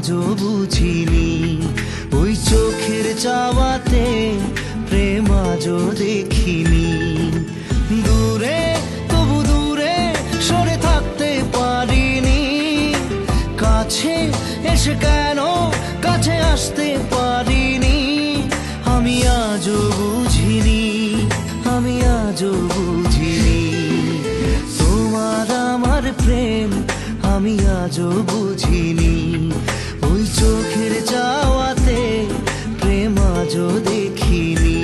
আজও বুঝিনি। ওই চোখের চাওয়াতে প্রেম আজও দেখিনি। দূরে তবু দূরে সরে থাকতে পারিনি। কাছে এসে কেন কাছে আসতে পারিনি। আমি আজও বুঝিনি, আমি আজও বুঝিনি। তোমার আমার প্রেম আমি আজও বুঝিনি। ওই চোখের চাওয়াতে প্রেম আজও দেখিনি।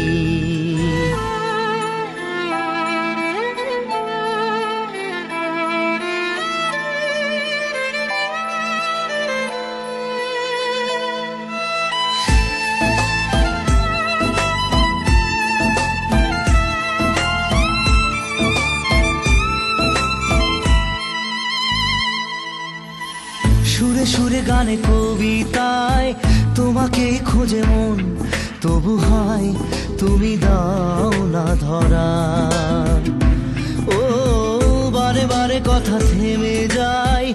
সুরে সুরে গানে কবিতায় তোমাকে খোঁজে মন, তবু হয় তুমি দাও না ধরা। ও বারে বারে কথা থেমে যায়,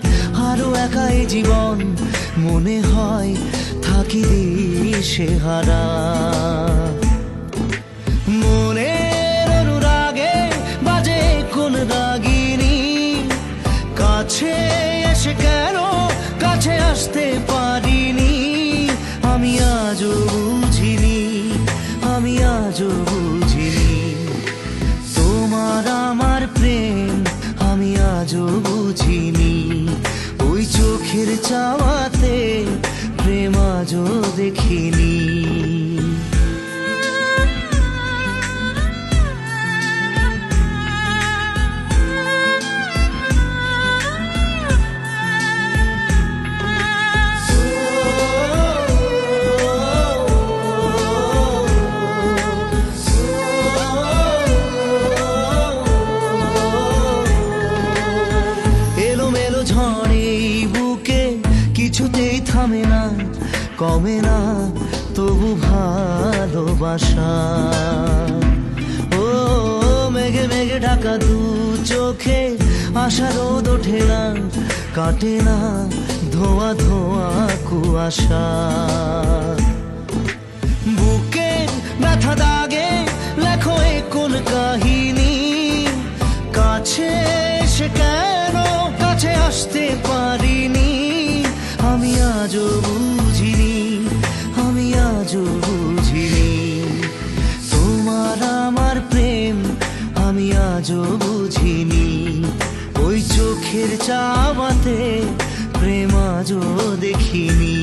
আরো একাই জীবন মনে হয় থাকি দিশে হারা। মনের অনুরাগে বাজে কোন রাগিনী। কাছে এসে কেন কাছে আসতে পারিনি। আমি আজও বুঝিনি, আমি আজও বুঝিনি। তোমার আমার প্রেম আমি আজও বুঝিনি। ওই চোখের চাওয়াতে প্রেম আজও দেখিনি। কিছুতেই থামে না, কমে না তবু ভালোবাসা। ও মেঘে মেঘে ঢাকা দু চোখে আশা রোদ ওঠে না, কাটে না ধোয়া ধোয়া কুয়াশা। বুকে ব্যথা দাগে লেখো এ কোন কাহিনী। কাছে এসে কেন কাছে আসতে পারিনি। আমি আজও বুঝিনি, আমি আজও বুঝিনি। তোমার আমার প্রেম আমি আজও বুঝিনি। ওই চোখের চাওয়াতে প্রেম আজও দেখিনি।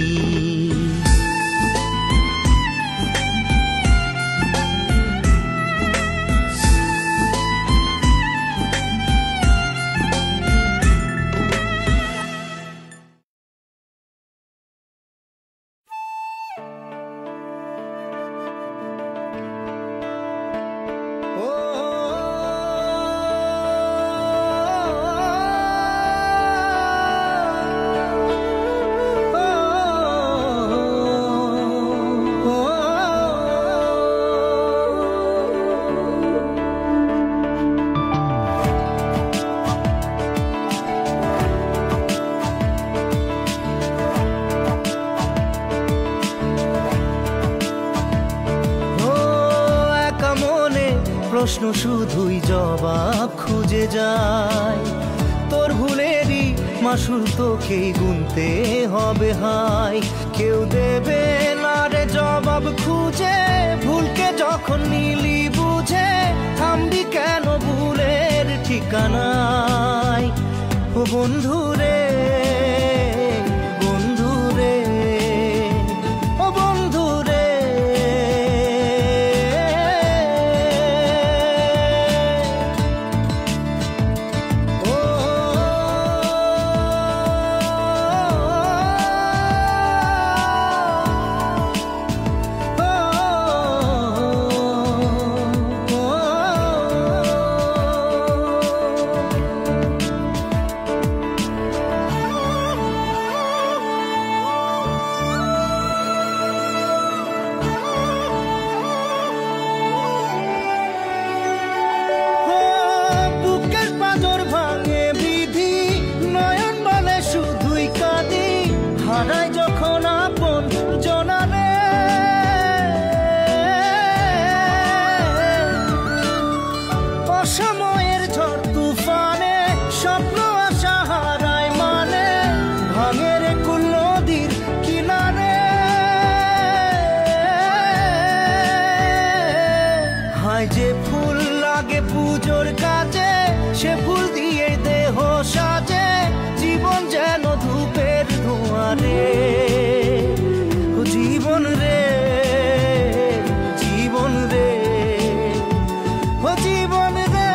প্রশ্ন শুধুই জবাব খুঁজে যায়। তোর ভুলেরই মাসুল তোকেই গুনতে হবে হায়। কেউ দেবে না রে জবাব খুঁজে, ভুলকে যখন নিলি বুঝে থামবি কেন ভুলের ঠিকানায়। ও বন্ধু রে, বন্ধু রে, ও বন্ধু রে। লাগে পুজোর কাজে, সে ফুল দিয়ে দেহ সাজে, জীবন যেন ধূপের ধোঁয়ারে। জীবন রে, জীবন রে, ও জীবন রে।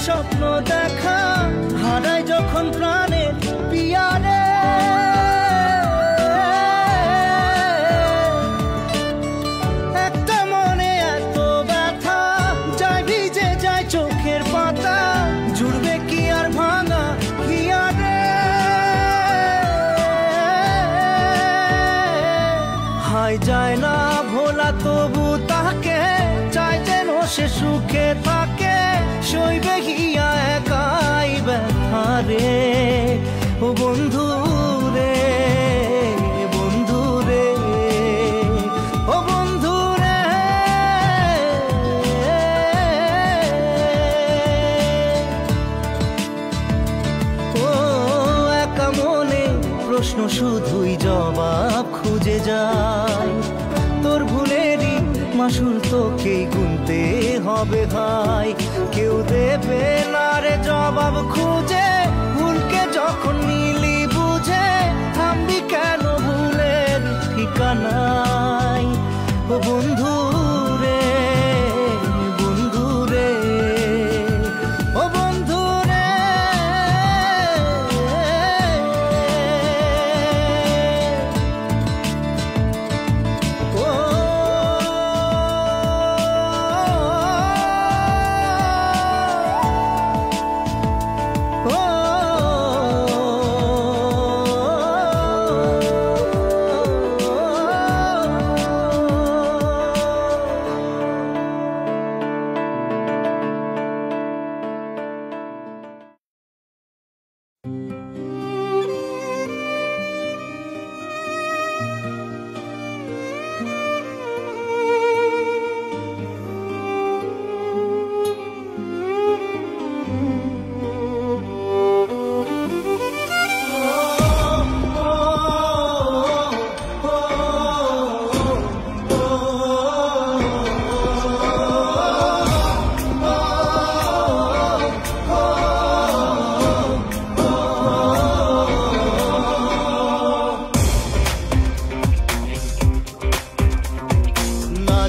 স্বপ্ন দেখা হারায় যখন প্রাণের পিয়ারে, একটা মনে এত ব্যথা যায় ভিজে যায় চোখের পাতা, জুড়বে কি আর ভাঙা হিয়ারে। হায় যায় না ভোলা তবু তাকে চাই যেন সে সুখে থাকে, সইবে হিয়া একাই ব্যথা রে। ও বন্ধু রে, বন্ধু রে, ও বন্ধু রে। ও একা মনে প্রশ্ন শুধুই জবাব খুঁজে যায়, তোর ভুলেরই মাসুল তোকেই গুনতে হবে ভাই। কেউ দেবে না রে জবাব খুঁজে, ভুলকে যখন নিলি বুঝে, থামবি কেন ভুলের ঠিকানায়। ও বন্ধু রে, বন্ধু রে, ও বন্ধু রে।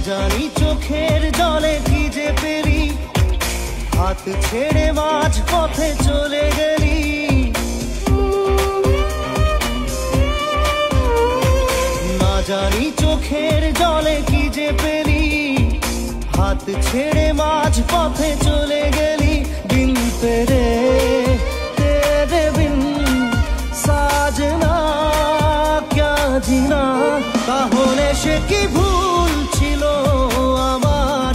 জানি চোখের জলে ভিজে পেরি, হাত ছেড়ে মাঝ পথে চলে গেলি। না জানি চোখের জলে কি যে পেরি, হাত ছেড়ে মাঝ পথে চলে গেলি। বিন তেরে তেরে বিন সাজনা ক্যা জিনা, তাহলে সে কি ভুল ছিল আমার?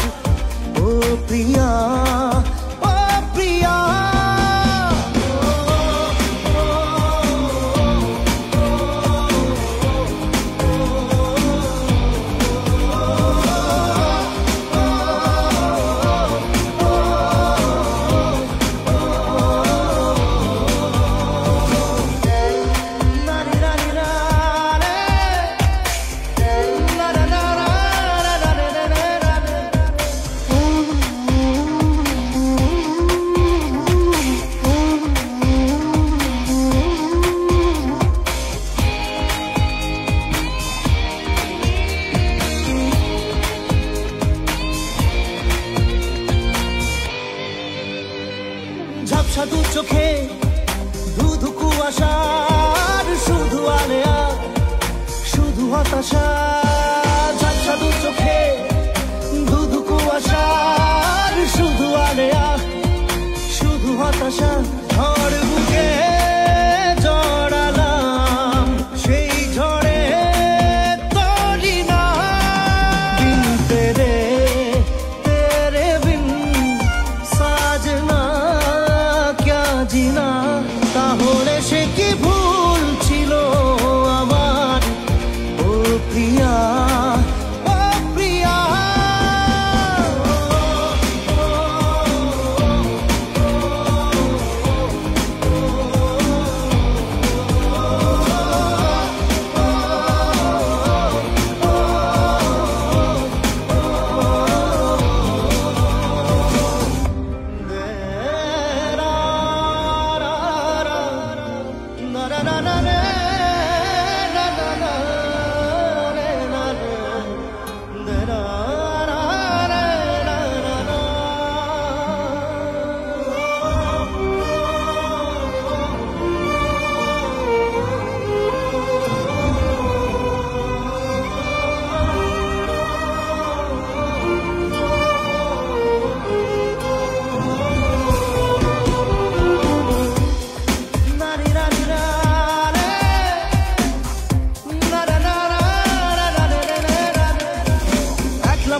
ও প্রিয়া, ও প্রিয়া। ঝাপসা দু চোখে ধুধু কুয়াশার শুধু আলেয়া, শুধু হতাশা। ঝাপসা দু চোখে ধুধু কুয়াশার শুধু আলেয়া, শুধু হতাশা। ঝড় বুকে জড়ালাম কাজি না, তাহলে সে কি ভুল ছিল আমার? ও প্রিয়া, ও প্রিয়া।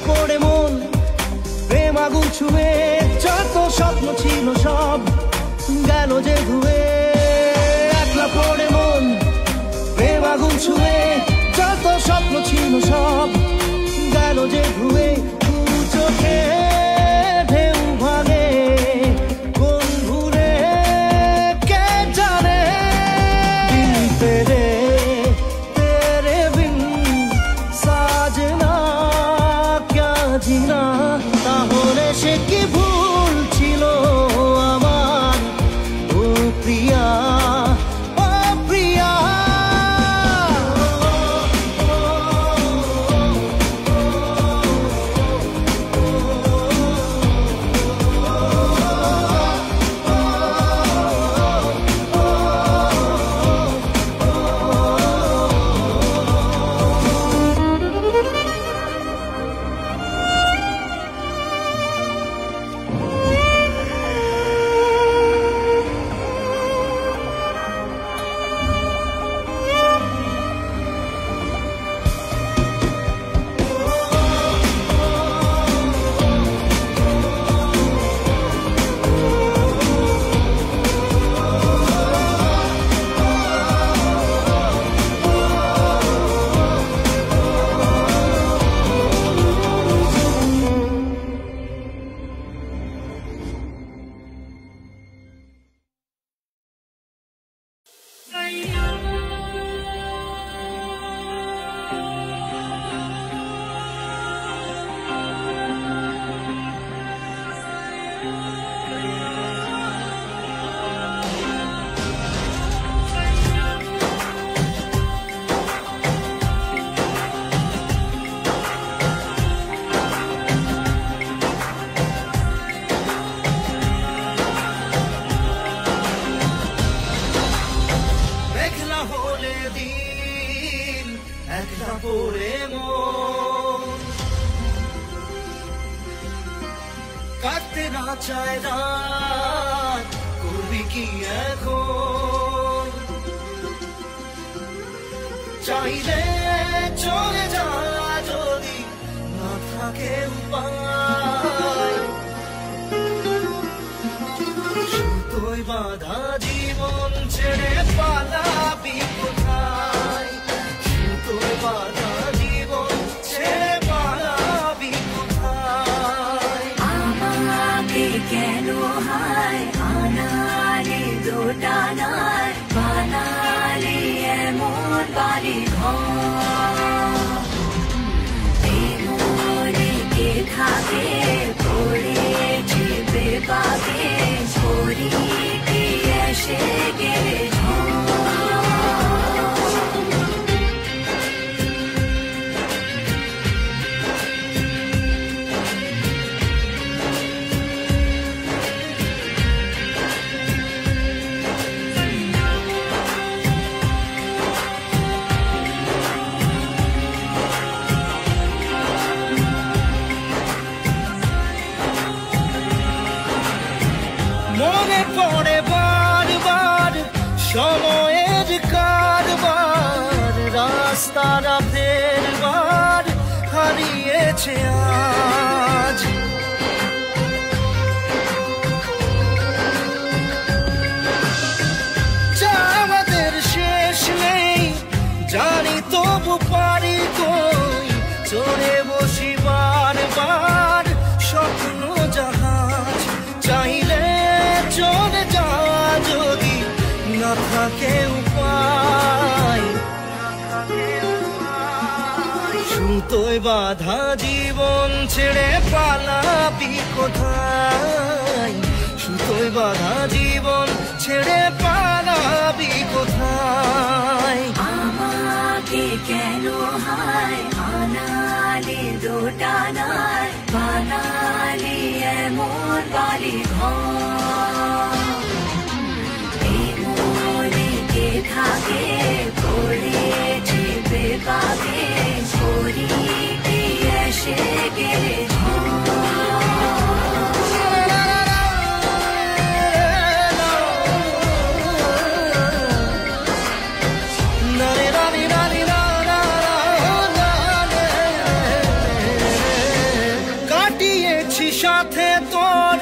পড়ে মন প্রেম আগুন ছুঁয়ে, যত স্বপ্ন ছিল সব গেল যে ধুয়ে। একলা পড়ে মন প্রেম আগুন ছুঁয়ে, যত স্বপ্ন ছিল সব গেল যে ধুয়ে। দু চোখে ঢেউ ভাঙে কোন ভুলে কে জানে। দিল তেরে তেরে বিন সাজনা জিনা, তাহলে সে কি ভুল ছিল আমার? ও প্রিয়া, ও প্রিয়া। একলা পড়ে মন কাটতে না চায় রাত, করবি কি এখন? চাইলে চলে যা যদি না থাকে উপায়। সুতোয় বাঁধা জীবন ছেড়ে পালাবি কোথায়? সুতোয় বাঁধা জীবন ছেড়ে পালাবি কোথায়? আমাকে কেন হায় আনালি দোটানায় বানালি এমন বাড়ি ঘর? মনে কে থাকে পড়েছে বেপাকে, পড়ি কি এসে গেলে মনে পড়ে বারবার সময়ের কারবার, রাস্তাটা ফেরবার হারিয়েছে আজ। না থাকে উপায়, সুতোয় বাঁধা জীবন ছেড়ে পালাবি কোথায়, সুতোয় বাঁধা জীবন ছেড়ে পালাবি কোথায়। আমাকে কেন হায় আনালি দোটানায়, বানালি এমন বাড়ি ঘর, এই মনে কে থাকে পড়েছে বেপাকে, করি কি এসে গেলে সাথে তোর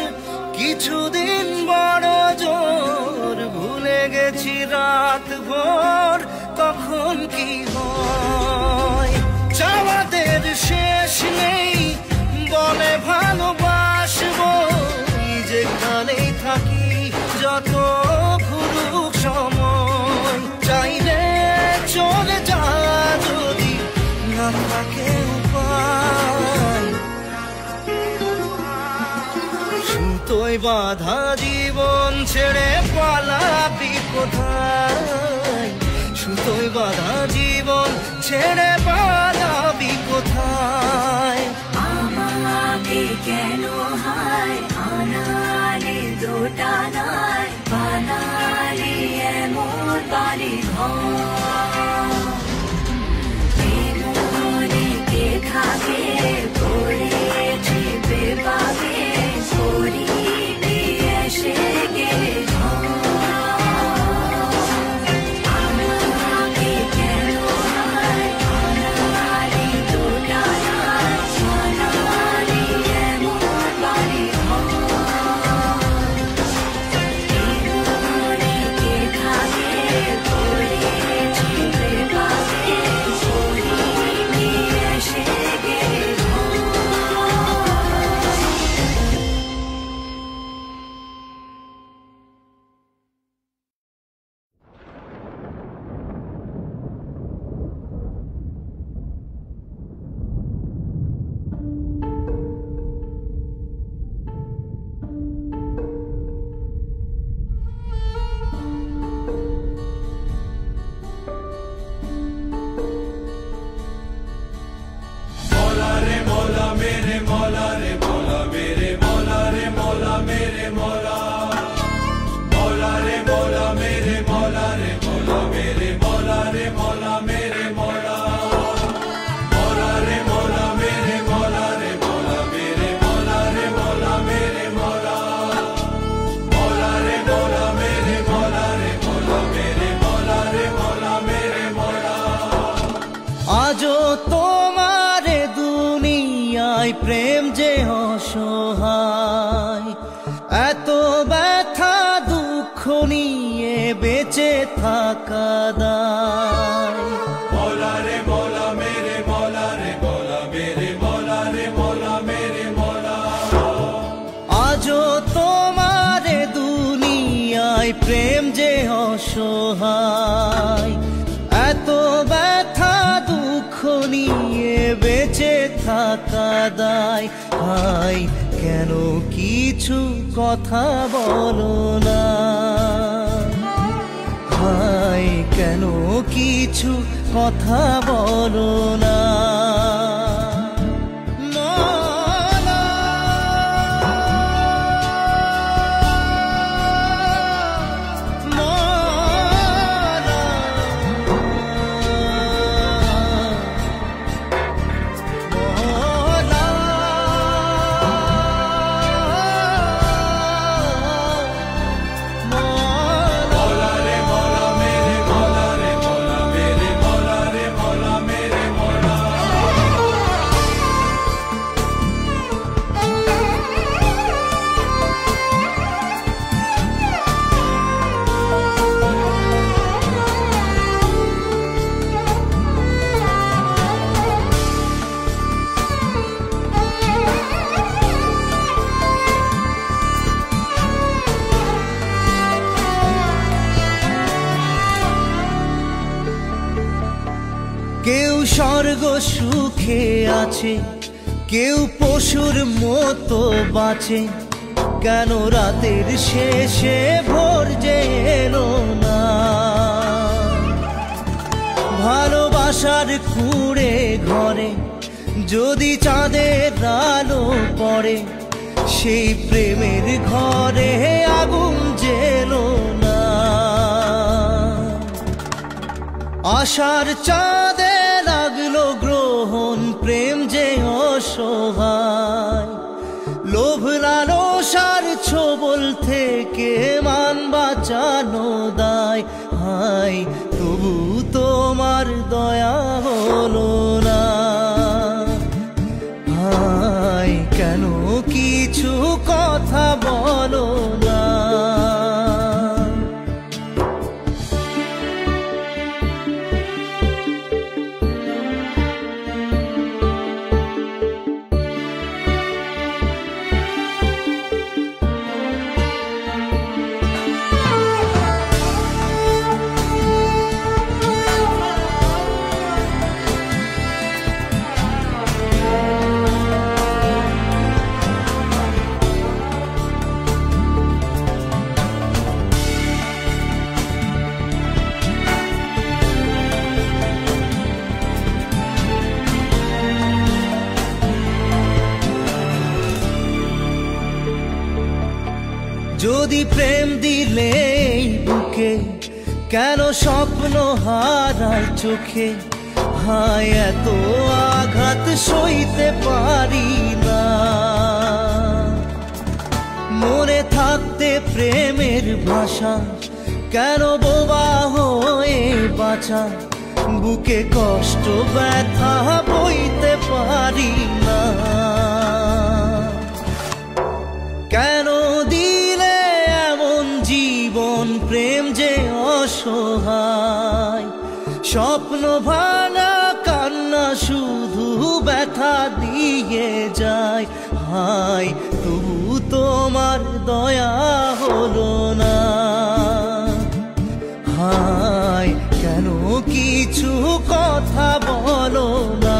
কিছুদিন বড় জোর, ভুলে গেছি রাত ভোর কখন কি হয়। চাওয়াদের শেষ নেই বলে ভালোবাসবো, যেখানেই থাকি যত ঘুরুক সময়, চাইলে চলে যা যদি না থাকে উপায়, সুতোয় বাঁধা জীবন ছেড়ে পালাবি কোথায়, সুতোয় বাঁধা জীবন ছেড়ে পালাবি কোথায়। আমাকে কেন হায় আনালি দোটানায়, বানালি এমন বাড়ি ঘর, এই মনে কে থাকে পড়েছে বেপাকে, করি কি এসে গেলে আমাকে কেন হায় আনালি দোটানায়, বানালি এমন বাড়ি ঘর, এই মনে কে থাকে পড়েছে বেপাকে, করি কি এসে গেলে আজও তোমারে দুনিয়ায় প্রেম যে অসহায়, এত ব্যথা দুঃখ নিয়ে বেঁচে থাকা দায়। মৌলা রে মৌলা মেরে মৌলা রে মৌলা মেরে মৌলা রে মৌলা মেরে মৌলা, আজও তোমারে দুনিয়ায় প্রেম যে অসহায়, এত ব্যথা দুঃখ নিয়ে বেঁচে থাকা দায়। ভাই কেন কিছু কথা বলো না, ভাই কেন কিছু কথা বলো না। মৌলা রে মৌলা মেরে মৌলা রে মৌলা মেরে মৌলা, স্বর্গ সুখে আছে, কেউ পশুর মতো বাঁচে, কেন রাতের শেষে ভোর যে এলো না? ভালোবাসার কুঁড়ে ঘরে যদি চাঁদের আলো পড়ে, সেই প্রেমের ঘরে আগুন জ্বেলো না। আশার চাঁদে লাগলো গ্রহণ, প্রেম যে অসহায়, লোভ লালসার ছোবল থেকে মান বাঁচানো দায়। হায় তবু তোমার দয়া হলো না, হায় কেন কিছু কথা বলো না? যদি প্রেম দিলে বুকে, কেন স্বপ্ন হারায় চোখে? হায় এত আঘাত সইতে পারি না, মনে থাকতে প্রেমের ভাষা, কেন বোবা হয়ে বাঁচা? বুকে কষ্ট ব্যথা বইতে পারি না, কেন দিলে এমন জীবন? প্রেম যে অসহায়, স্বপ্ন ভাঙা কান্না শুধু ব্যথা দিয়ে যায়। হায় তবু তোমার দয়া হলো না, হায় কেন কিছু কথা বলো না?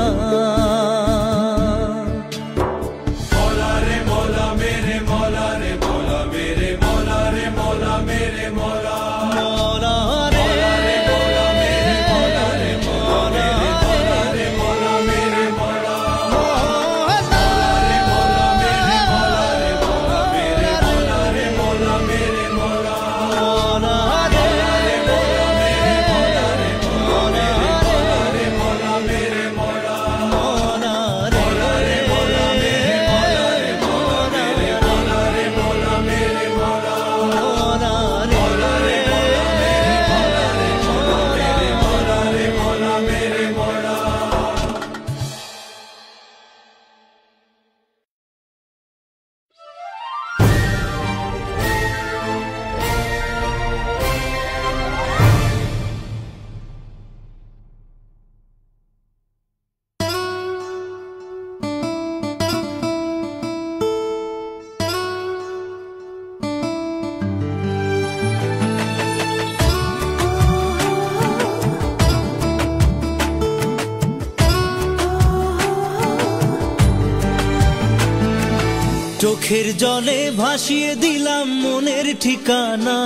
চোখের জলে ভাসিয়ে দিলাম মনের ঠিকানা,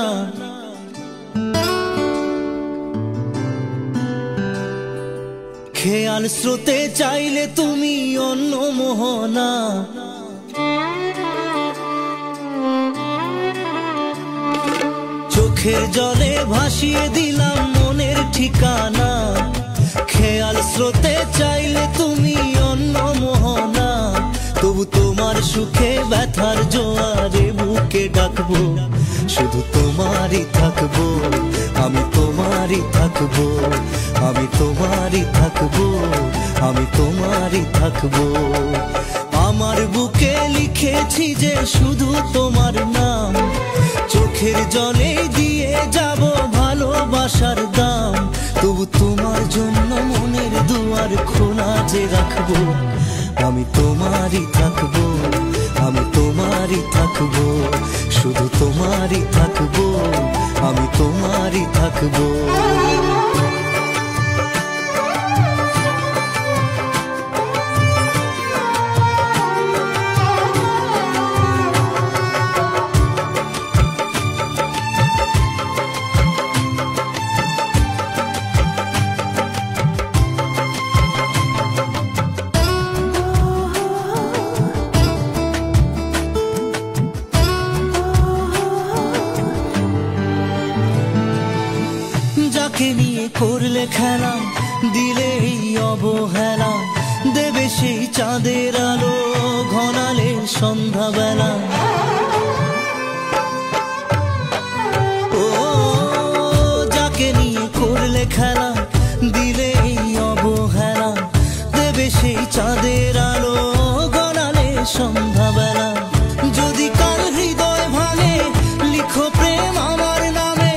খেয়াল স্রোতে চাইলে তুমি অন্য মোহনা। চোখের জলে ভাসিয়ে দিলাম মনের ঠিকানা, খেয়াল স্রোতে চাইলে তুমি অন্য মোহনা। তবু তোমার সুখে ব্যথার জোয়ারে বুকে ডাকবো, শুধু তোমারই থাকবো, আমি তোমারই থাকবো, আমি তোমারই থাকবো, আমি তোমারই থাকবো। আমার বুকে লিখেছি যে শুধু তোমার নাম, চোখের জলে দিয়ে যাব ভালোবাসার দাম। তবু তোমার জন্য মনের দুয়ার খোলা যে রাখবো, আমি তোমারই থাকবো, আমি তোমারই থাকবো, শুধু তোমারই থাকবো, আমি তোমারই থাকবো। যাকে নিয়ে করলে খেলা, দিলে এই অবহেলা, দেবে সেই চাঁদের আলো ঘনালে সন্ধ্যাবেলা। ও যাকে নিয়ে করলে খেলা, দিলে এই অবহেলা, দেবে সেই চাঁদের আলো ঘনালে সন্ধ্যাবেলা। যদি কাল হৃদয় ভাঙে লিখো প্রেম আমার নামে,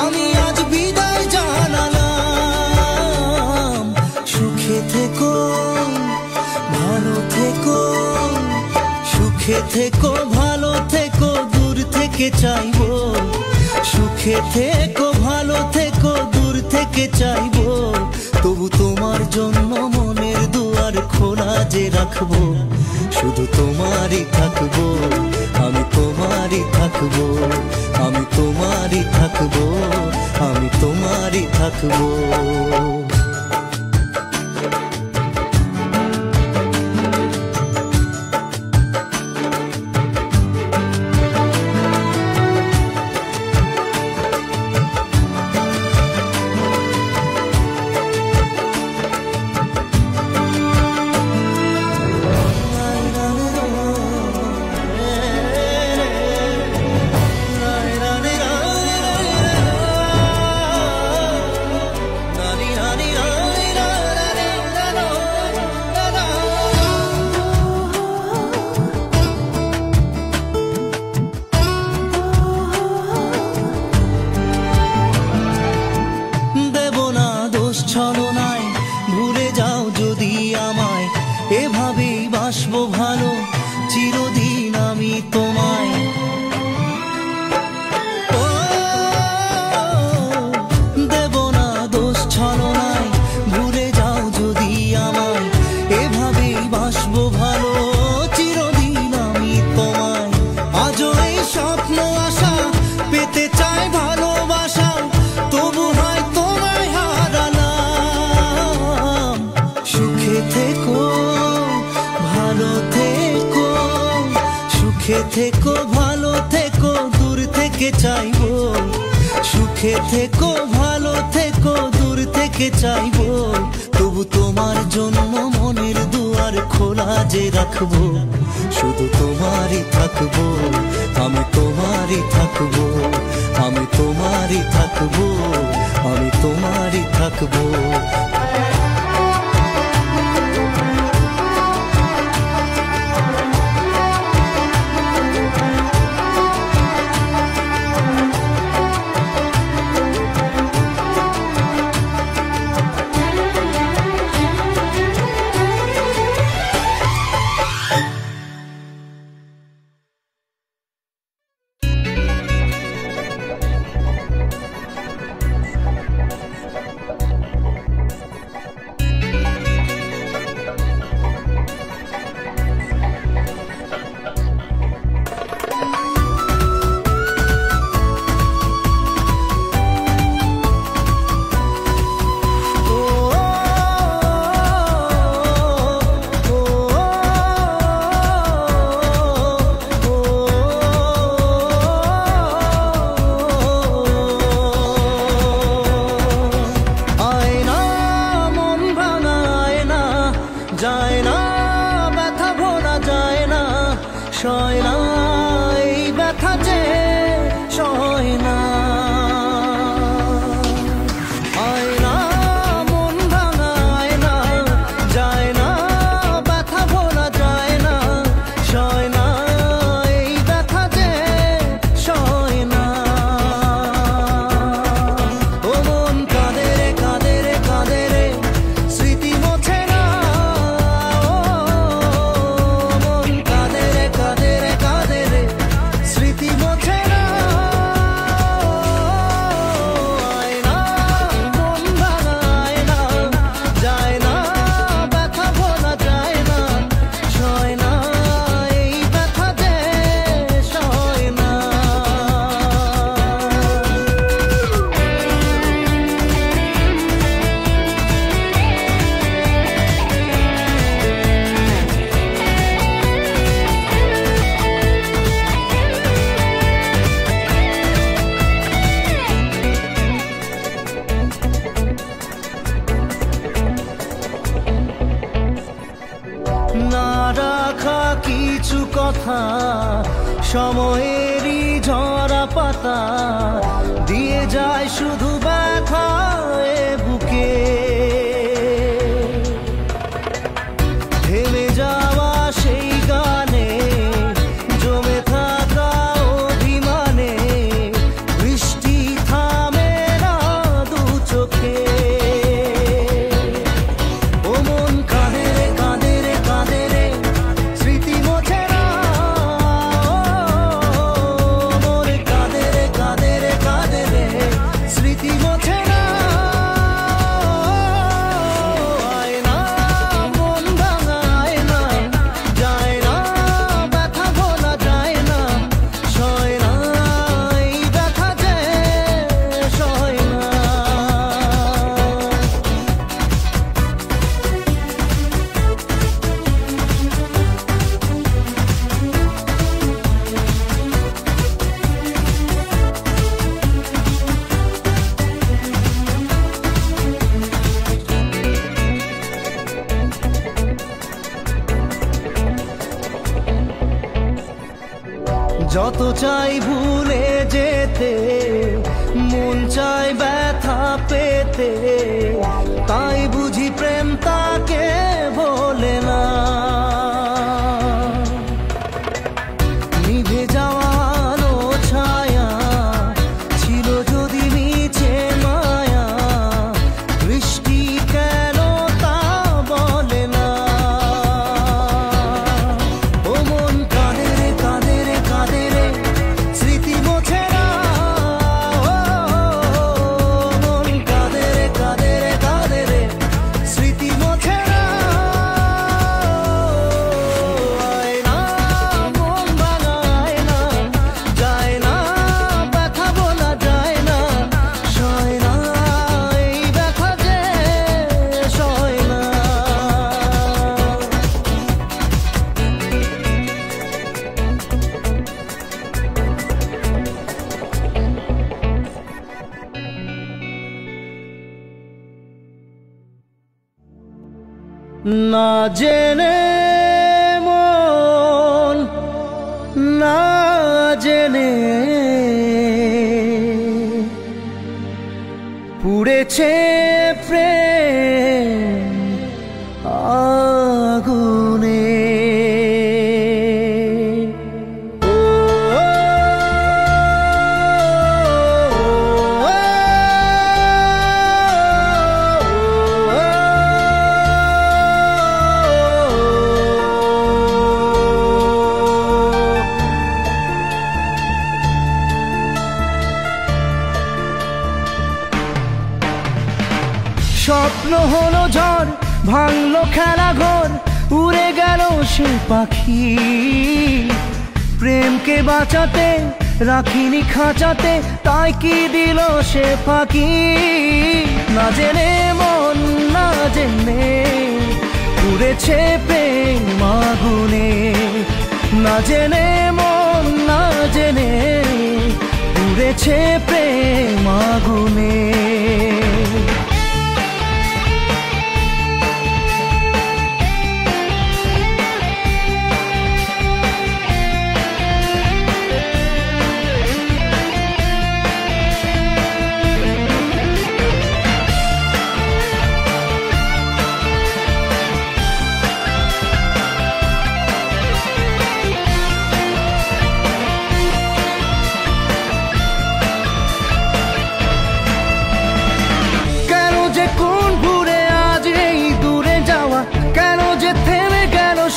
আমি আজ বিদায় জানালাম। সুখে থেকো ভালো থেকো, সুখে থেকো ভালো থেকো, দূর থেকে চাইবো। সুখে থেকো ভালো থেকো, দূর থেকে চাইবো। তবু তোমার জন্য মনের দুয়ার খোলা যে রাখবো, শুধু তোমারই থাকবো, আমি তোমারই থাকবো, আমি তোমারই থাকবো, আমি তোমারই থাকবো। ছলনায় ভুলে যাও যদি আমায়, এভাবেই বাসবো ভালো চিরদিন আমি তোমায়। ও দেব না দোষ ছলনায়, ভুলে যাও যদি আমায়, এভাবেই বাসবো ভালো চিরদিন আমি তোমায়। আজও এই স্বপ্ন আশা পেতে চাই ভালোবাসা, তবু হয় তোমায় হারালাম। সুখে থেকো ভালো থেকো, সুখে থেকো ভালো থেকো, দূর থেকে চাইবো। সুখে থেকো ভালো থেকো, দূর থেকে চাইবো। তবু তোমার জন্য মনের দুয়ার খোলা যে রাখবো, শুধু তোমারই থাকবো, আমি তোমারই থাকবো, আমি তোমারই থাকবো, আমি তোমারই থাকবো। কথা সময়েরই ঝরা পাতা দিয়ে যায় শুধু ব্যথা এ বুকে থেমে যাওয়া সেই গানে জমে থাকা অভিমানে বৃষ্টি থামে না দু চোখে ও মন কাঁদে রে কাঁদে রে কাঁদে রে স্মৃতি মোছে না মন কাঁদে রে কাঁদে রে কাঁদে রে স্মৃতি মোছে না আয় না মন ভাঙায় না যায় না ব্যথা ভোলা যায় না সয় না এই ব্যথা যে সয় না যত চাই ভুলে যেতে মন চায় ব্যথা পেতে তাই বুঝি প্রেম তাকে বলে না নিভে যাওয়া আলো ছায়া ছিল যদি মিছে মায়া বৃষ্টি কেন তা বলে না ও মন কাঁদে রে কাঁদে রে কাঁদে রে স্মৃতি মোছে না মন কাঁদে রে কাঁদে রে কাঁদে রে স্মৃতি মোছে না আয় না মন ভাঙায় না যায় না ব্যথা বলা যায় না সয় না এই ব্যথা যে সয় না না জেনে মন না জেনে পুড়েছে প্রেম আগুনে স্বপ্ন হলো ঝড় ভাঙলো খেলা ঘর উড়ে গেল সে পাখি প্রেমকে বাঁচাতে রাখিনি খাঁচাতে তাই কি দিল সে ফাঁকি না জেনে মন না জেনে পুড়েছে প্রেম আগুনে না জেনে মন না জেনে পুড়েছে প্রেম আগুনে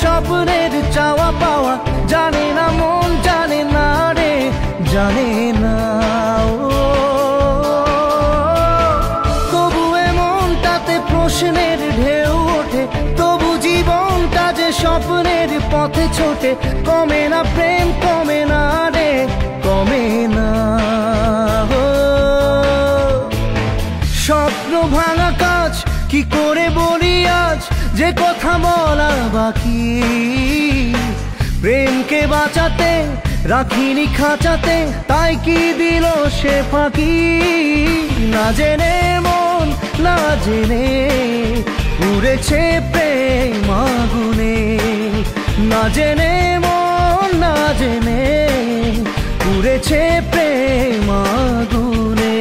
স্বপ্নের চাওয়া পাওয়া জানে না মন জানে না রে জানে না তবু এমনটাতে প্রশ্নের ঢেউ ওঠে তবু জীবনটা যে স্বপ্নের পথে ছোটে কমে না প্রেম কমে না রে কমে না স্বপ্ন ভাঙা কাজ কি করে বলি আজ যে কথা বলা বাকি প্রেমকে বাঁচাতে রাখিনি খাঁচাতে তাই কি দিল সে ফাঁকি না জেনে মন না জেনে পুড়েছে প্রেম আগুনে না জেনে মন জেনে পুড়েছে প্রেম আগুনে।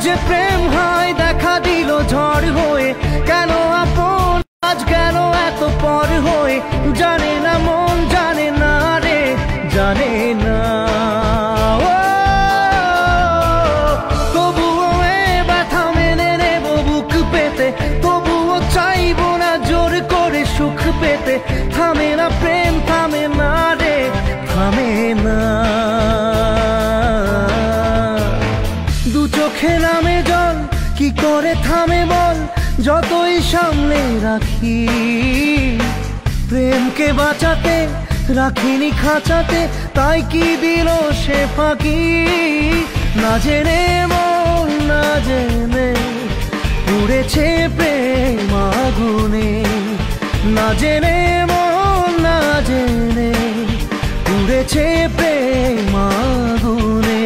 যে প্রেম হয় দেখা দিল ঝড় হয়ে, কেন আপন আজ কেন এত পর হয়ে, জানে না মন জানে না রে জানে না। তবুও এ ব্যথা মেনে নেব বুক পেতে, তবুও চাইব না জোর করে সুখ পেতে। থামে না প্রেম থামে না রে থামে না। দু চোখে নামে জল কি করে থামে বল, যতই সামনে রাখি প্রেমকে বাঁচাতে রাখিনি খাঁচাতে, তাই কি দিল সে ফাঁকি। না জেনে মন না জেনে পুড়েছে প্রেম আগুনে, না জেনে মন না জেনে পুড়েছে প্রেম আগুনে।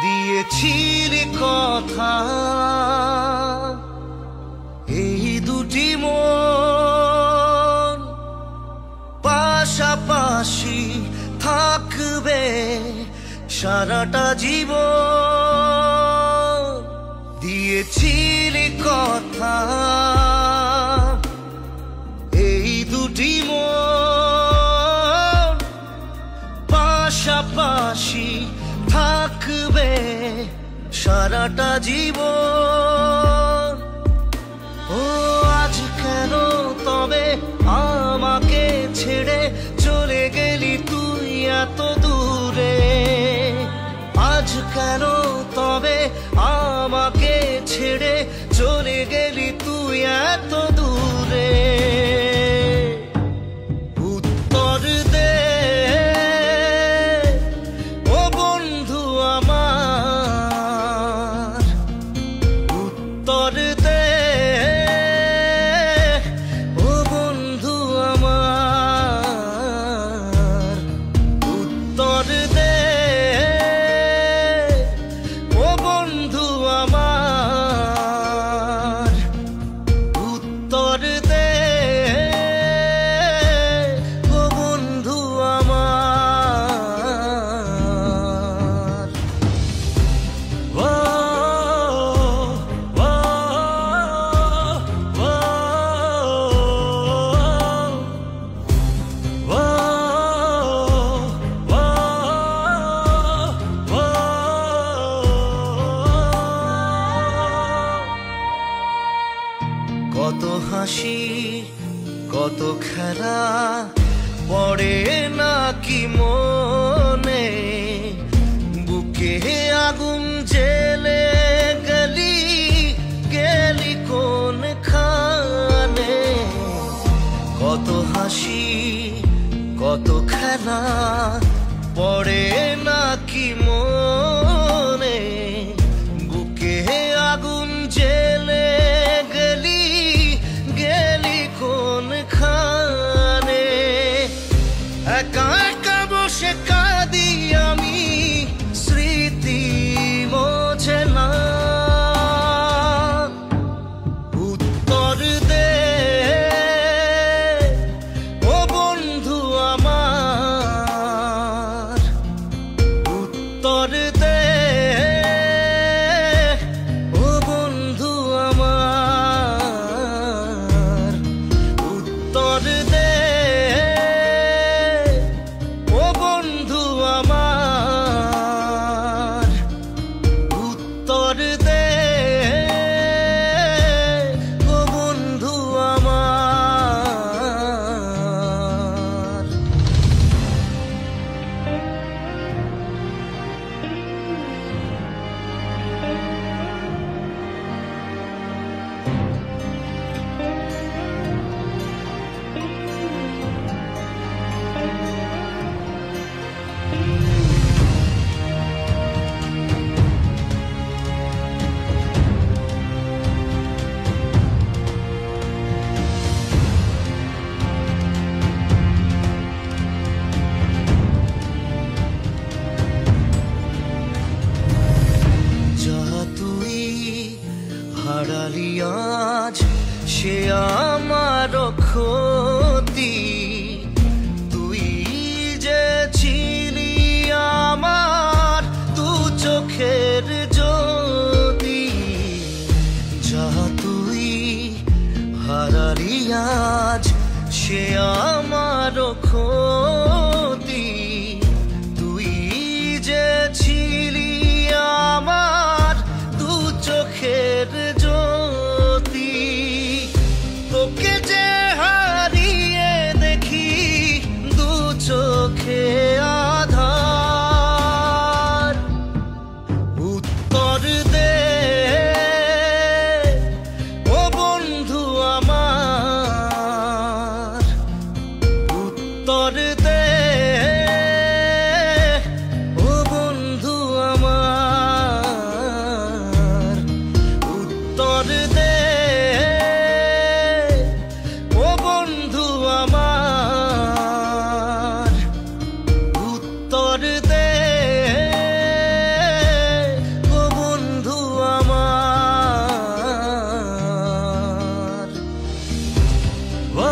দিয়েছিলি কথা এই দুটি মন পাশাপাশি থাকবে সারাটা জীবন। দিয়েছিলি কথা এই দুটি মন পাশাপাশি থাকবে সারাটা জীবন। ও আজ কেন তবে আমাকে ছেড়ে চলে গেলি তুই এত দূরে, আজ কেন তবে আমাকে ছেড়ে চলে গেলি তুই এত দূরে। উত্তর দে ও বন্ধু আমার, উত্তর দে ও বন্ধু আমার, উত্তর দে ও বন্ধু আমার, উত্তর দে ও বন্ধু আমার। কত হাসি কত খেলা পড়ে নাকি মনে, বুকে আগুন জেলে গলি গেলি কোন খানে। কত হাসি কত খেলা পড়ে নাকি মনে, উত্তর দে ও বন্ধু আমার, উত্তর দে ও বন্ধু আমার, উত্তর দে ও বন্ধু আমার, উত্তর দে ও বন্ধু আমার। যা তুই হারালি আজ সে আমার ক্ষতি, তুই যে ছিলি আমার দু চোখের জ্যোতি। যা তুই হারালি আজ সে আমার ক্ষতি, তুই যে ছিলি আমার দু চোখের জ্যোতি। তোকে যে হারিয়ে দেখি দু চোখে আধার, উত্তর দে ও বন্ধু আমার, উত্তর দে ও বন্ধু আমার, উত্তর দে ও বন্ধু আমার, উত্তর দে ও বন্ধু আমার। ও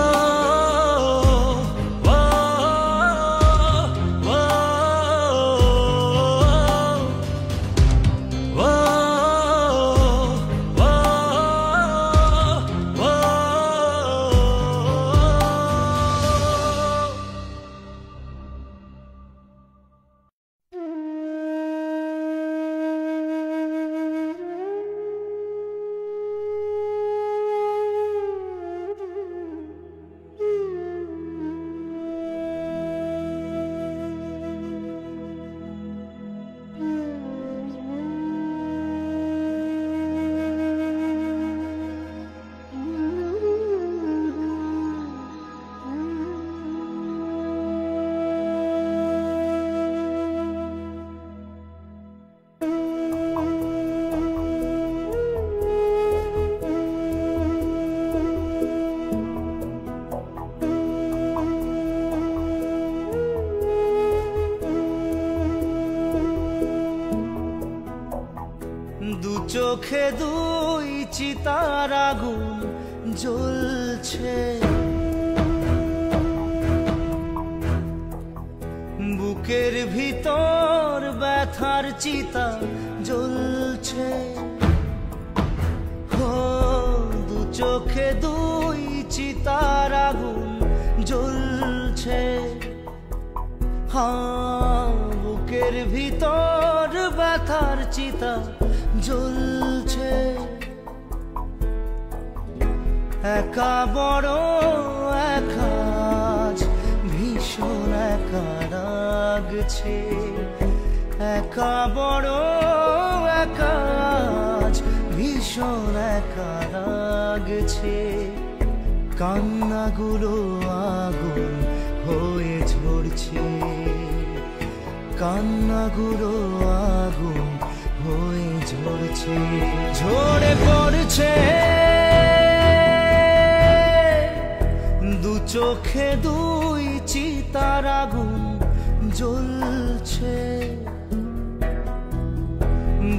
দু চোখে দুই চিতার আগুন জ্বলছে, বুকের ভিতর ব্যথার চিতা জ্বলছে। ও দু চোখে দুই চিতার আগুন জ্বলছে, হ্যাঁ বুকের ভিতর ব্যথার চিতা জ্বলছে। একা বড় একা আজ ভীষণ একা লাগছে, একা বড় একা আজ ভীষণ একা লাগছে। কান্নাগুলো আগুন হয়ে ঝরছে, কান্নাগুলো আগুন হয়ে ঝরছে, ঝরে পড়ছে। দু চোখে দুই চিতার আগুন জ্বলছে,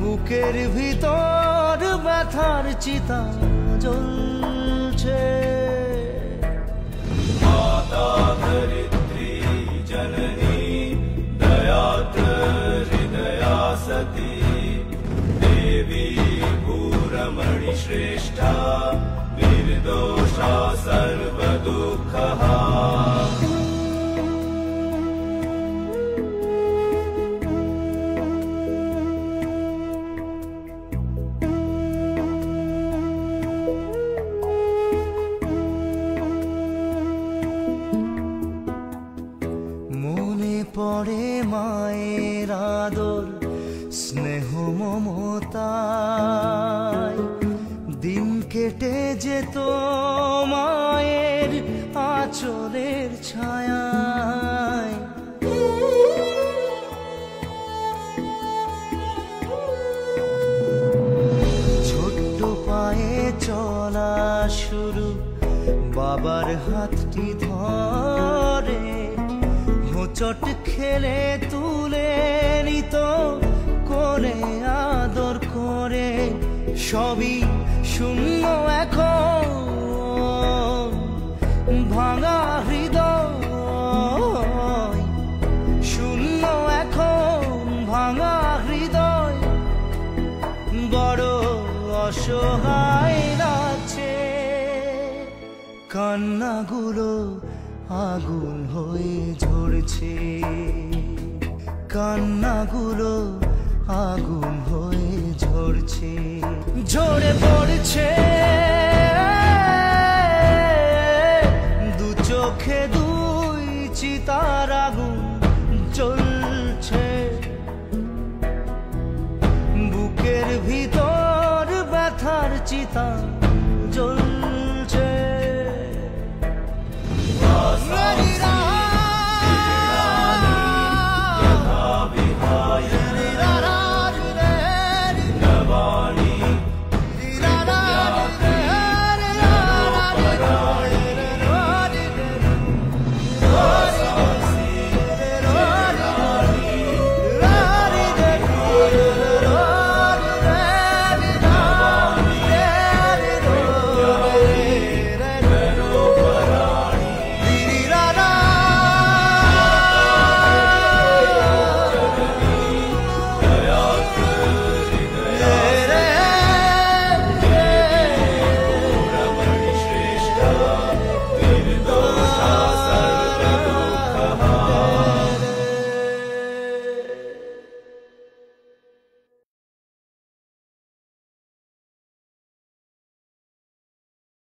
বুকের ভিতর ব্যথার চিতা জ্বলছে। सर्वदुःखः মনে পড়ে মায়ের আদর স্নেহ মমতায় দিন কেটে যেত মায়ের আঁচলের ছায়ায় ছোট্ট পায়ে চলা শুরু বাবার হাতটি ধরে হোঁচট খেলে তুলে নিত করে আদর করে সবই শূন্য এখন ভাঙা হৃদয় শূন্য এখন ভাঙা হৃদয় বড় অসহায় লাগছে কান্নাগুলো আগুন হয়ে ঝরছে কান্নাগুলো আগুন হয়ে ঝরছে ঝরে পড়ছে